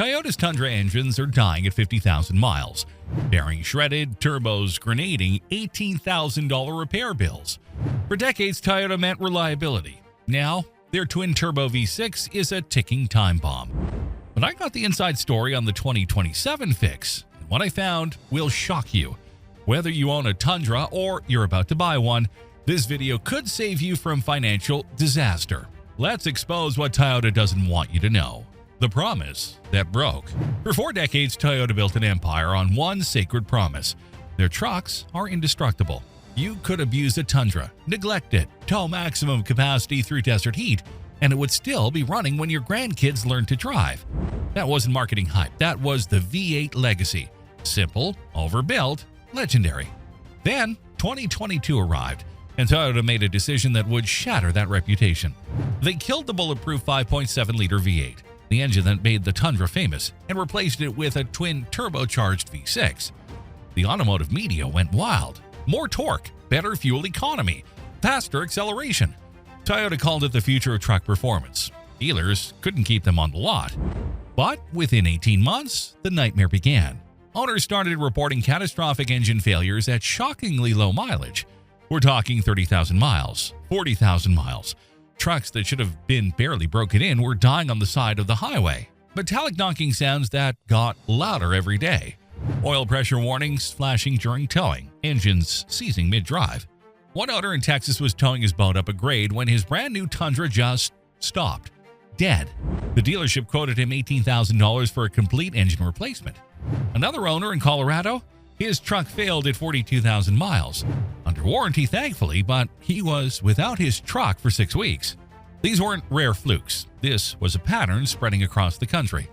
Toyota's Tundra engines are dying at 50,000 miles. Bearings shredded, turbos grenading, $18,000 repair bills. For decades, Toyota meant reliability. Now, their twin-turbo V6 is a ticking time bomb. But I got the inside story on the 2027 fix, and what I found will shock you. Whether you own a Tundra or you're about to buy one, this video could save you from financial disaster. Let's expose what Toyota doesn't want you to know. The promise that broke. For 4 decades, Toyota built an empire on one sacred promise. Their trucks are indestructible. You could abuse a Tundra, neglect it, tow maximum capacity through desert heat, and it would still be running when your grandkids learn to drive. That wasn't marketing hype. That was the V8 legacy. Simple, overbuilt, legendary. Then, 2022 arrived, and Toyota made a decision that would shatter that reputation. They killed the bulletproof 5.7-liter V8, the engine that made the Tundra famous, and replaced it with a twin turbocharged V6. The automotive media went wild. More torque, better fuel economy, faster acceleration. Toyota called it the future of truck performance. Dealers couldn't keep them on the lot. But within 18 months, the nightmare began. Owners started reporting catastrophic engine failures at shockingly low mileage. We're talking 30,000 miles, 40,000 miles. Trucks that should have been barely broken in were dying on the side of the highway. Metallic knocking sounds that got louder every day. Oil pressure warnings flashing during towing, engines seizing mid-drive. One owner in Texas was towing his boat up a grade when his brand new Tundra just stopped, dead. The dealership quoted him $18,000 for a complete engine replacement. Another owner in Colorado, his truck failed at 42,000 miles. Under warranty, thankfully, but he was without his truck for 6 weeks. These weren't rare flukes. This was a pattern spreading across the country.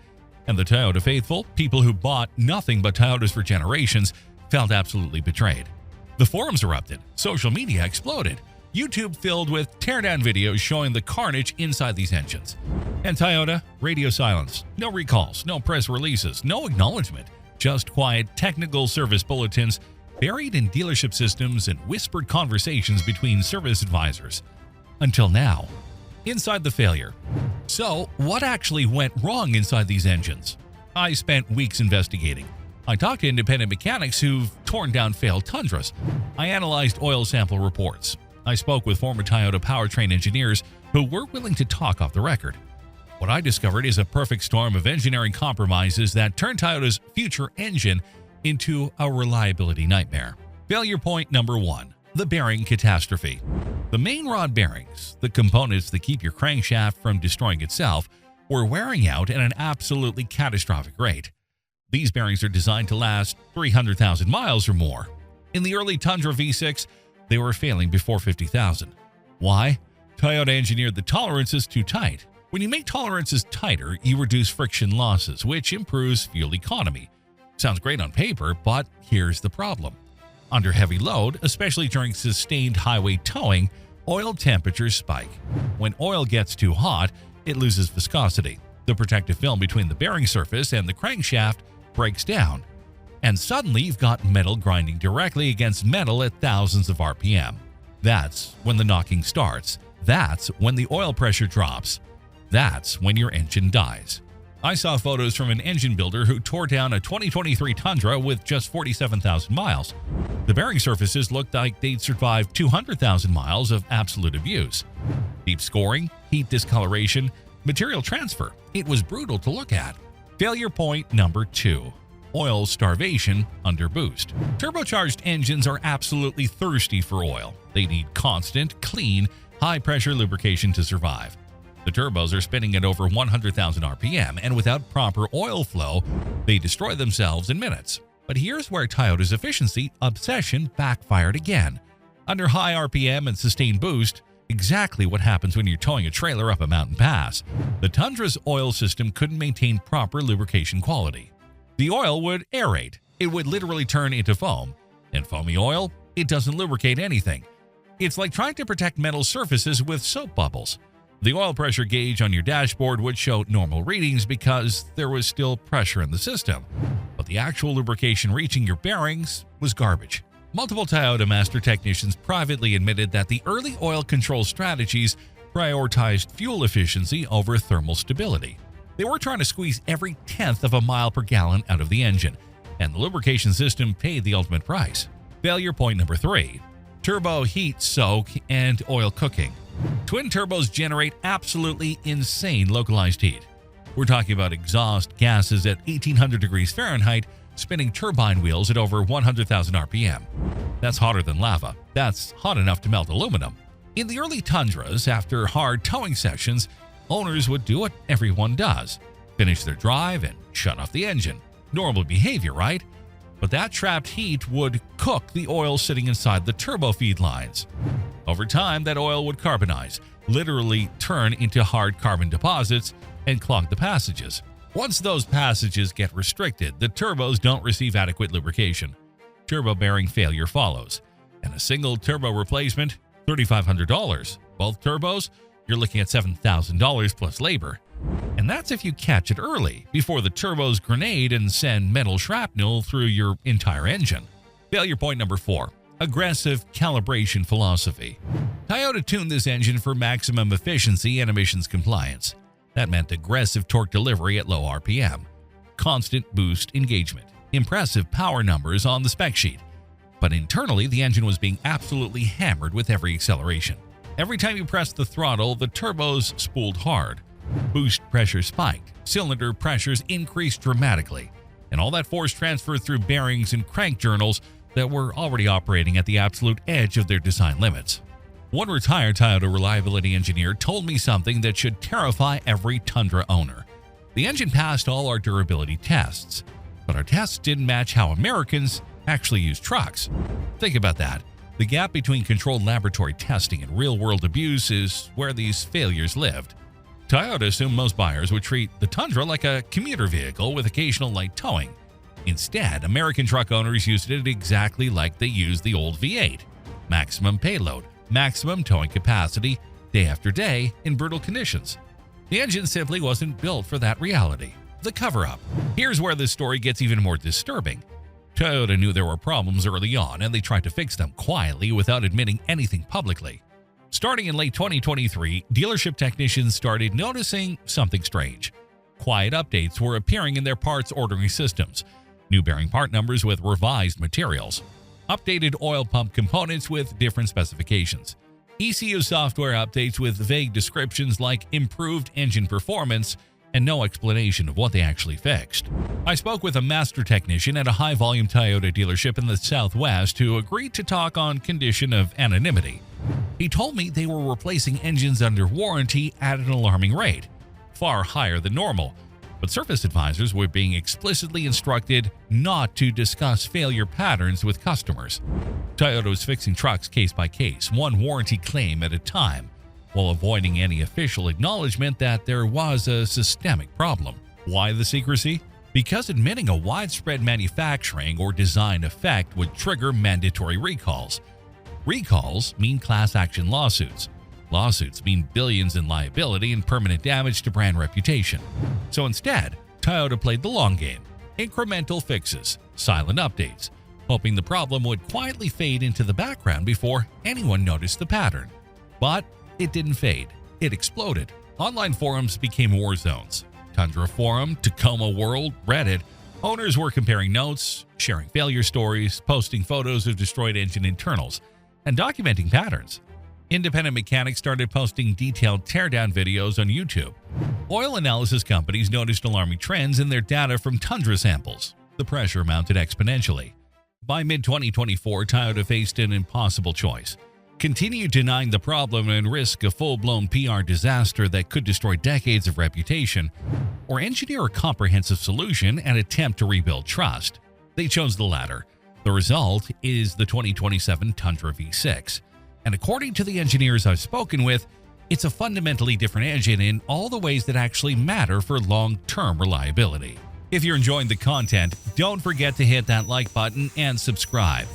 And the Toyota faithful, people who bought nothing but Toyotas for generations, felt absolutely betrayed. The forums erupted. Social media exploded. YouTube filled with teardown videos showing the carnage inside these engines. And Toyota, radio silence. No recalls, no press releases, no acknowledgement. Just quiet technical service bulletins buried in dealership systems and whispered conversations between service advisors. Until now. Inside the failure. So, what actually went wrong inside these engines? I spent weeks investigating. I talked to independent mechanics who've torn down failed Tundras. I analyzed oil sample reports. I spoke with former Toyota powertrain engineers who were willing to talk off the record. What I discovered is a perfect storm of engineering compromises that turned Toyota's future engine into a reliability nightmare. Failure point number 1. The bearing catastrophe. The main rod bearings, the components that keep your crankshaft from destroying itself, were wearing out at an absolutely catastrophic rate. These bearings are designed to last 300,000 miles or more. In the early Tundra V6, they were failing before 50,000. Why? Toyota engineered the tolerances too tight. When you make tolerances tighter, you reduce friction losses, which improves fuel economy. Sounds great on paper, but here's the problem. Under heavy load, especially during sustained highway towing, oil temperatures spike. When oil gets too hot, it loses viscosity. The protective film between the bearing surface and the crankshaft breaks down. And suddenly you've got metal grinding directly against metal at thousands of RPM. That's when the knocking starts. That's when the oil pressure drops. That's when your engine dies. I saw photos from an engine builder who tore down a 2023 Tundra with just 47,000 miles. The bearing surfaces looked like they'd survived 200,000 miles of absolute abuse. Deep scoring, heat discoloration, material transfer. It was brutal to look at. Failure point number 2. Oil starvation under boost. Turbocharged engines are absolutely thirsty for oil. They need constant, clean, high-pressure lubrication to survive. The turbos are spinning at over 100,000 RPM, and without proper oil flow, they destroy themselves in minutes. But here's where Toyota's efficiency obsession backfired again. Under high RPM and sustained boost, exactly what happens when you're towing a trailer up a mountain pass. The Tundra's oil system couldn't maintain proper lubrication quality. The oil would aerate. It would literally turn into foam. And foamy oil, it doesn't lubricate anything. It's like trying to protect metal surfaces with soap bubbles. The oil pressure gauge on your dashboard would show normal readings because there was still pressure in the system, but the actual lubrication reaching your bearings was garbage. Multiple Toyota master technicians privately admitted that the early oil control strategies prioritized fuel efficiency over thermal stability. They were trying to squeeze every tenth of a mile per gallon out of the engine, and the lubrication system paid the ultimate price. Failure point number 3. Turbo heat soak and oil cooking. Twin turbos generate absolutely insane localized heat. We're talking about exhaust gases at 1800 degrees Fahrenheit spinning turbine wheels at over 100,000 RPM. That's hotter than lava. That's hot enough to melt aluminum. In the early Tundras, after hard towing sessions, owners would do what everyone does: finish their drive and shut off the engine. Normal behavior, right? But that trapped heat would cook the oil sitting inside the turbo feed lines. Over time, that oil would carbonize, literally turn into hard carbon deposits, and clog the passages. Once those passages get restricted, the turbos don't receive adequate lubrication. Turbo bearing failure follows, and a single turbo replacement, $3,500. Both turbos, you're looking at $7,000 plus labor. And that's if you catch it early, before the turbos grenade and send metal shrapnel through your entire engine. Failure point number 4. Aggressive calibration philosophy. Toyota tuned this engine for maximum efficiency and emissions compliance. That meant aggressive torque delivery at low RPM, constant boost engagement, impressive power numbers on the spec sheet. But internally, the engine was being absolutely hammered with every acceleration. Every time you pressed the throttle, the turbos spooled hard. Boost pressure spiked, cylinder pressures increased dramatically, and all that force transferred through bearings and crank journals that were already operating at the absolute edge of their design limits. One retired Toyota reliability engineer told me something that should terrify every Tundra owner. The engine passed all our durability tests, but our tests didn't match how Americans actually use trucks. Think about that. The gap between controlled laboratory testing and real-world abuse is where these failures lived. Toyota assumed most buyers would treat the Tundra like a commuter vehicle with occasional light towing. Instead, American truck owners used it exactly like they used the old V8. Maximum payload, maximum towing capacity, day after day in brutal conditions. The engine simply wasn't built for that reality. The cover-up. Here's where this story gets even more disturbing. Toyota knew there were problems early on, and they tried to fix them quietly without admitting anything publicly. Starting in late 2023, dealership technicians started noticing something strange. Quiet updates were appearing in their parts ordering systems, new bearing part numbers with revised materials, updated oil pump components with different specifications, ECU software updates with vague descriptions like improved engine performance, and no explanation of what they actually fixed. I spoke with a master technician at a high-volume Toyota dealership in the Southwest who agreed to talk on condition of anonymity. He told me they were replacing engines under warranty at an alarming rate, far higher than normal, but service advisors were being explicitly instructed not to discuss failure patterns with customers. Toyota was fixing trucks case by case, one warranty claim at a time, while avoiding any official acknowledgement that there was a systemic problem. Why the secrecy? Because admitting a widespread manufacturing or design defect would trigger mandatory recalls. Recalls mean class action lawsuits. Lawsuits mean billions in liability and permanent damage to brand reputation. So instead, Toyota played the long game. Incremental fixes, silent updates, hoping the problem would quietly fade into the background before anyone noticed the pattern. But it didn't fade. It exploded. Online forums became war zones. Tundra Forum, Tacoma World, Reddit. Owners were comparing notes, sharing failure stories, posting photos of destroyed engine internals, and documenting patterns. Independent mechanics started posting detailed teardown videos on YouTube. Oil analysis companies noticed alarming trends in their data from Tundra samples. The pressure mounted exponentially. By mid-2024, Toyota faced an impossible choice: continue denying the problem and risk a full-blown PR disaster that could destroy decades of reputation, or engineer a comprehensive solution and attempt to rebuild trust. They chose the latter. The result is the 2027 Tundra V6. And according to the engineers I've spoken with, it's a fundamentally different engine in all the ways that actually matter for long-term reliability. If you're enjoying the content, don't forget to hit that like button and subscribe.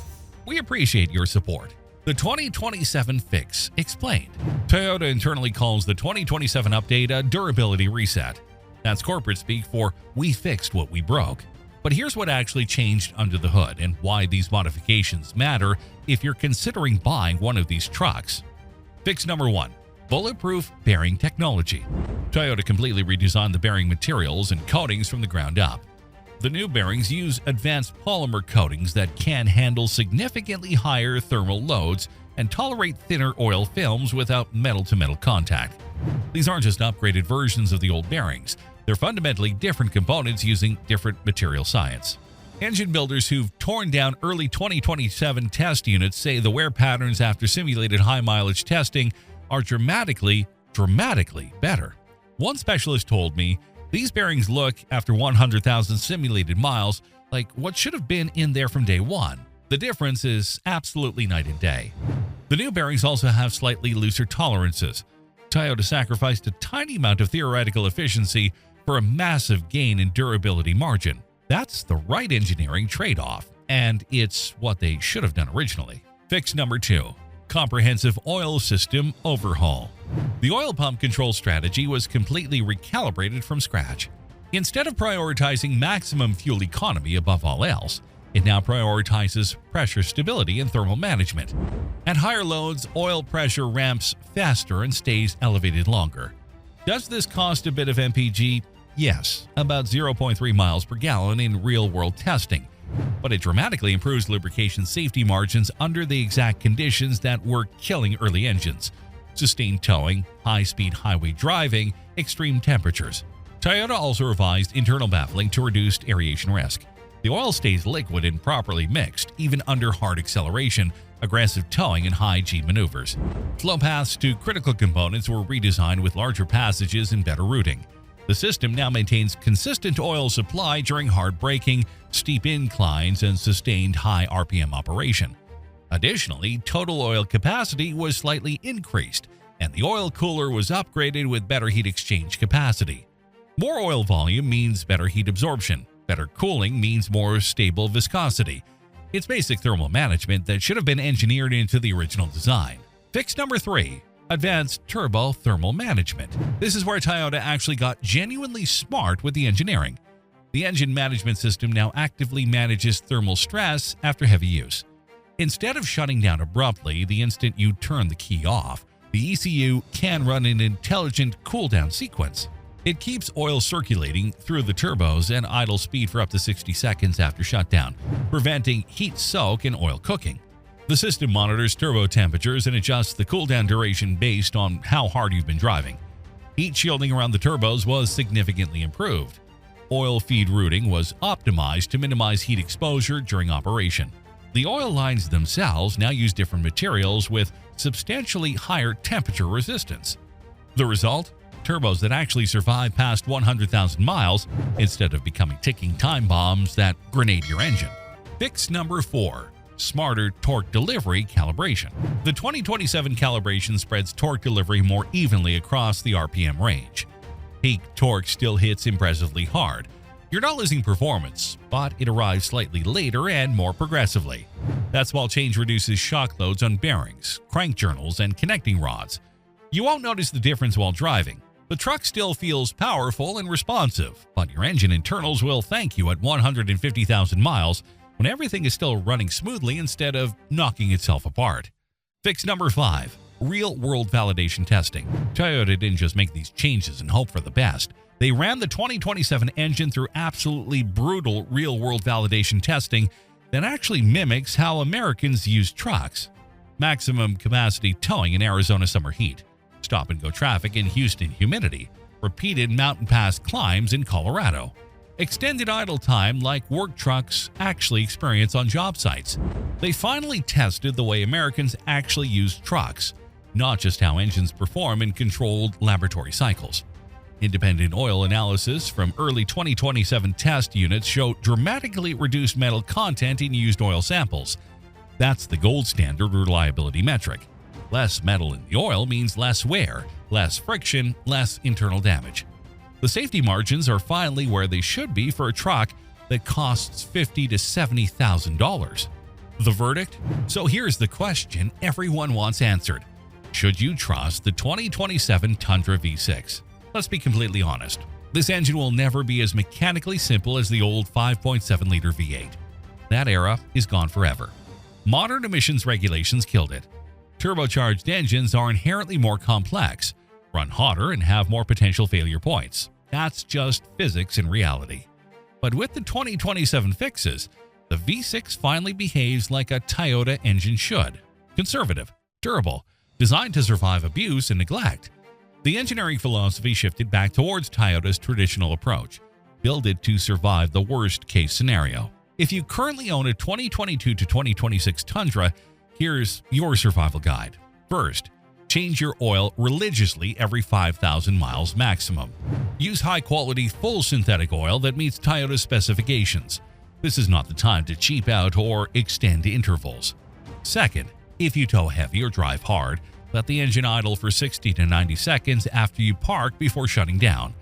We appreciate your support. The 2027 fix explained. Toyota internally calls the 2027 update a durability reset. That's corporate speak for "we fixed what we broke." But here's what actually changed under the hood and why these modifications matter if you're considering buying one of these trucks. Fix number 1. Bulletproof Bearing Technology. Toyota completely redesigned the bearing materials and coatings from the ground up. The new bearings use advanced polymer coatings that can handle significantly higher thermal loads and tolerate thinner oil films without metal-to-metal contact. These aren't just upgraded versions of the old bearings. They're fundamentally different components using different material science. Engine builders who've torn down early 2027 test units say the wear patterns after simulated high-mileage testing are dramatically better. One specialist told me, "These bearings look, after 100,000 simulated miles, like what should have been in there from day one. The difference is absolutely night and day." The new bearings also have slightly looser tolerances. Toyota sacrificed a tiny amount of theoretical efficiency for a massive gain in durability margin. That's the right engineering trade-off, and it's what they should have done originally. Fix number 2. Comprehensive oil system overhaul. The oil pump control strategy was completely recalibrated from scratch. Instead of prioritizing maximum fuel economy above all else, it now prioritizes pressure stability and thermal management. At higher loads, oil pressure ramps faster and stays elevated longer. Does this cost a bit of MPG? Yes, about 0.3 miles per gallon in real-world testing, but it dramatically improves lubrication safety margins under the exact conditions that were killing early engines: sustained towing, high-speed highway driving, extreme temperatures. Toyota also revised internal baffling to reduce aeration risk. The oil stays liquid and properly mixed, even under hard acceleration, aggressive towing, and high G maneuvers. Flow paths to critical components were redesigned with larger passages and better routing. The system now maintains consistent oil supply during hard braking, steep inclines, and sustained high RPM operation. Additionally, total oil capacity was slightly increased, and the oil cooler was upgraded with better heat exchange capacity. More oil volume means better heat absorption. Better cooling means more stable viscosity. It's basic thermal management that should have been engineered into the original design. Fix number 3. Advanced turbo thermal management. This is where Toyota actually got genuinely smart with the engineering. The engine management system now actively manages thermal stress after heavy use. Instead of shutting down abruptly the instant you turn the key off, the ECU can run an intelligent cool-down sequence. It keeps oil circulating through the turbos at idle speed for up to 60 seconds after shutdown, preventing heat soak and oil cooking. The system monitors turbo temperatures and adjusts the cooldown duration based on how hard you've been driving. Heat shielding around the turbos was significantly improved. Oil feed routing was optimized to minimize heat exposure during operation. The oil lines themselves now use different materials with substantially higher temperature resistance. The result? Turbos that actually survive past 100,000 miles instead of becoming ticking time bombs that grenade your engine. Fix number 4. Smarter torque delivery calibration. The 2027 calibration spreads torque delivery more evenly across the RPM range. Peak torque still hits impressively hard. You're not losing performance, but it arrives slightly later and more progressively. That small change reduces shock loads on bearings, crank journals, and connecting rods. You won't notice the difference while driving. The truck still feels powerful and responsive, but your engine internals will thank you at 150,000 miles when everything is still running smoothly instead of knocking itself apart. Fix number 5. Real-world validation testing. Toyota didn't just make these changes and hope for the best. They ran the 2027 engine through absolutely brutal real-world validation testing that actually mimics how Americans use trucks. Maximum capacity towing in Arizona summer heat, stop-and-go traffic in Houston humidity, repeated mountain pass climbs in Colorado, extended idle time like work trucks actually experience on job sites. They finally tested the way Americans actually use trucks, not just how engines perform in controlled laboratory cycles. Independent oil analysis from early 2027 test units show dramatically reduced metal content in used oil samples. That's the gold standard reliability metric. Less metal in the oil means less wear, less friction, less internal damage. The safety margins are finally where they should be for a truck that costs $50,000 to $70,000. The verdict? So here's the question everyone wants answered. Should you trust the 2027 Tundra V6? Let's be completely honest. This engine will never be as mechanically simple as the old 5.7-liter V8. That era is gone forever. Modern emissions regulations killed it. Turbocharged engines are inherently more complex, run hotter, and have more potential failure points. That's just physics in reality. But with the 2027 fixes, the V6 finally behaves like a Toyota engine should: conservative, durable, designed to survive abuse and neglect. The engineering philosophy shifted back towards Toyota's traditional approach: build it to survive the worst-case scenario. If you currently own a 2022 to 2026 Tundra, here's your survival guide. First, change your oil religiously every 5,000 miles maximum. Use high-quality, full synthetic oil that meets Toyota's specifications. This is not the time to cheap out or extend intervals. Second, if you tow heavy or drive hard, let the engine idle for 60 to 90 seconds after you park before shutting down.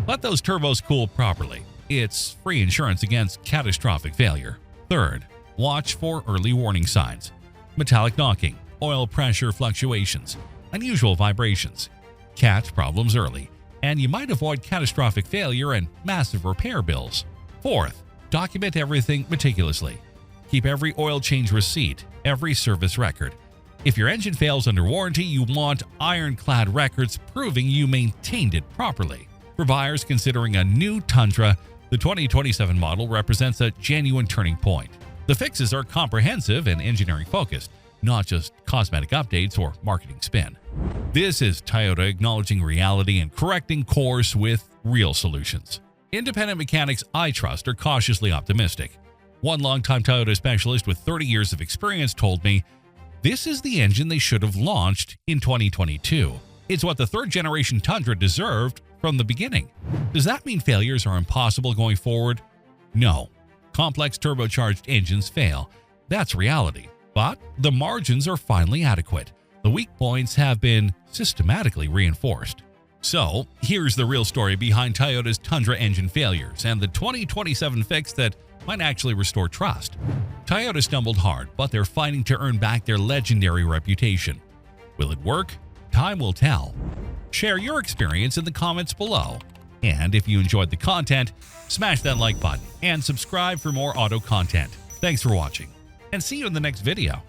Let those turbos cool properly. It's free insurance against catastrophic failure. Third, watch for early warning signs: metallic knocking, oil pressure fluctuations, unusual vibrations. Catch problems early, and you might avoid catastrophic failure and massive repair bills. Fourth, document everything meticulously. Keep every oil change receipt, every service record. If your engine fails under warranty, you want ironclad records proving you maintained it properly. For buyers considering a new Tundra, the 2027 model represents a genuine turning point. The fixes are comprehensive and engineering-focused, not just cosmetic updates or marketing spin. This is Toyota acknowledging reality and correcting course with real solutions. Independent mechanics I trust are cautiously optimistic. One longtime Toyota specialist with 30 years of experience told me, "This is the engine they should have launched in 2022. It's what the third-generation Tundra deserved from the beginning." Does that mean failures are impossible going forward? No. Complex turbocharged engines fail. That's reality. But the margins are finally adequate. The weak points have been systematically reinforced. So, here's the real story behind Toyota's Tundra engine failures and the 2027 fix that might actually restore trust. Toyota stumbled hard, but they're fighting to earn back their legendary reputation. Will it work? Time will tell. Share your experience in the comments below. And if you enjoyed the content, smash that like button and subscribe for more auto content. Thanks for watching, and see you in the next video.